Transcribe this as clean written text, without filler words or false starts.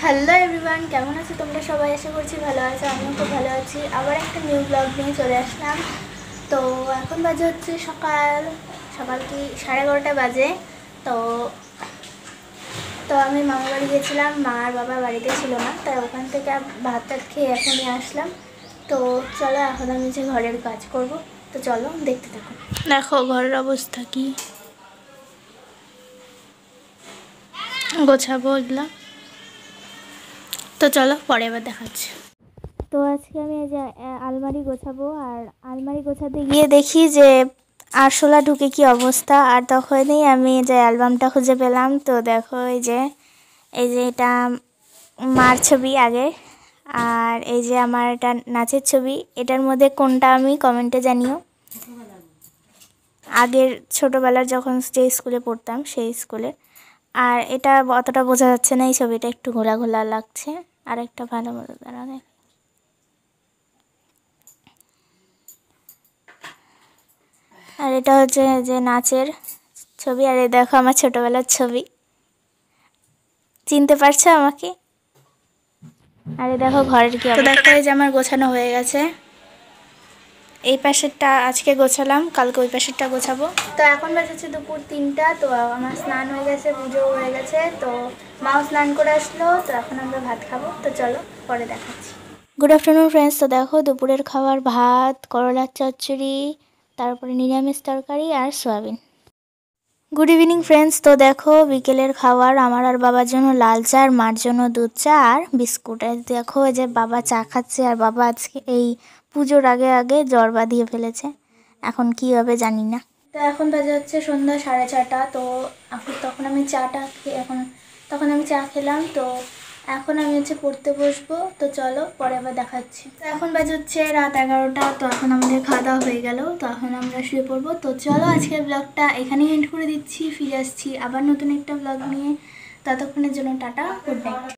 Hello everyone, কেমন আছো তোমরা সবাই? আশা করছি ভালো আছো, আমিও খুব ভালো আছি। আবার একটা নিউ ব্লগ নিয়ে চলে আসলাম। তো এখন বাজে হচ্ছে সকাল সকাল কি 11:30 বাজে। তো তো আমি মামার বাড়ি গেছিলাম, মা আর বাবা বাড়িতে ছিল না, তাই ওখান থেকে ভাত টাত খেয়ে এখনই আসলাম। তো চলো এখন আমি যে ঘরের কাজ করব, তো চলো দেখতে থাকো। দেখো ঘরের অবস্থা কি, গোছাবো এগুলো। তো চলো পরে আবার দেখাচ্ছি। তো আজকে আমি এই যে আলমারি গোছাবো, আর আলমারি গোছাতে গিয়ে দেখি যে আরশোলা ঢুকে কি অবস্থা। আর তখনই আমি যে অ্যালবামটা খুঁজে পেলাম। তো দেখো এই যে এটা মার ছবি আগে, আর এই যে আমার এটা নাচের ছবি। এটার মধ্যে কোনটা আমি কমেন্টে জানিও। আগের ছোটোবেলার যখন যে স্কুলে পড়তাম সেই স্কুলে। আর এটা অতটা বোঝা যাচ্ছে না, এই ছবিটা একটু ঘোলা ঘোলা লাগছে। আর একটা ভালো মতো দাঁড়াবে। আর এটা হচ্ছে যে নাচের ছবি। আর এই দেখো আমার ছোটবেলার ছবি, চিনতে পারছো আমাকে? আর এই দেখো ঘরের কি অবস্থা। দেখো এই যে আমার গোছানো হয়ে গেছে। এই পাশেরটা আজকে গোছালাম, কালকে ওই পাশেরটা গোছাবো। তো এখন বাজে দুপুর 3টা। তো আমার স্নান হয়ে গেছে, পুজো হয়ে গেছে। তো মাও স্নান করে আসলো। তো এখন আমরা ভাত খাবো, তো চলো পরে দেখাচ্ছি। Good afternoon friends. তো দেখো দুপুরের খাবার ভাত, করলার চচ্চড়ি, তারপরে নিরামিষ তরকারি আর সয়াবিন। Good evening friends. তো দেখো বিকেলের খাবার আমার আর বাবার জন্য লাল চা, আর মার জন্য দুধ চা আর বিস্কুট। আর দেখো এই যে বাবা চা খাচ্ছে, আর বাবা আজকে এই পুজোর আগে আগে জ্বর বাঁধিয়ে ফেলেছে। এখন কী হবে জানি না। তো এখন বাজে হচ্ছে সন্ধ্যা 4:30। তো তখন আমি চাটা তখন আমি চা খেলাম। তো এখন আমি হচ্ছে পড়তে বসবো। তো চলো পরে আবার দেখাচ্ছি। তো এখন বাজে হচ্ছে রাত 11টা। তো এখন আমাদের খাওয়া দাওয়া হয়ে গেল। তো এখন আমরা শুয়ে পড়বো। তো চলো আজকের ব্লগটা এখানেই এন্ড করে দিচ্ছি। ফিরে আসছি আবার নতুন একটা ব্লগ নিয়ে। ততক্ষণের জন্য টাটা, গুড নাইট।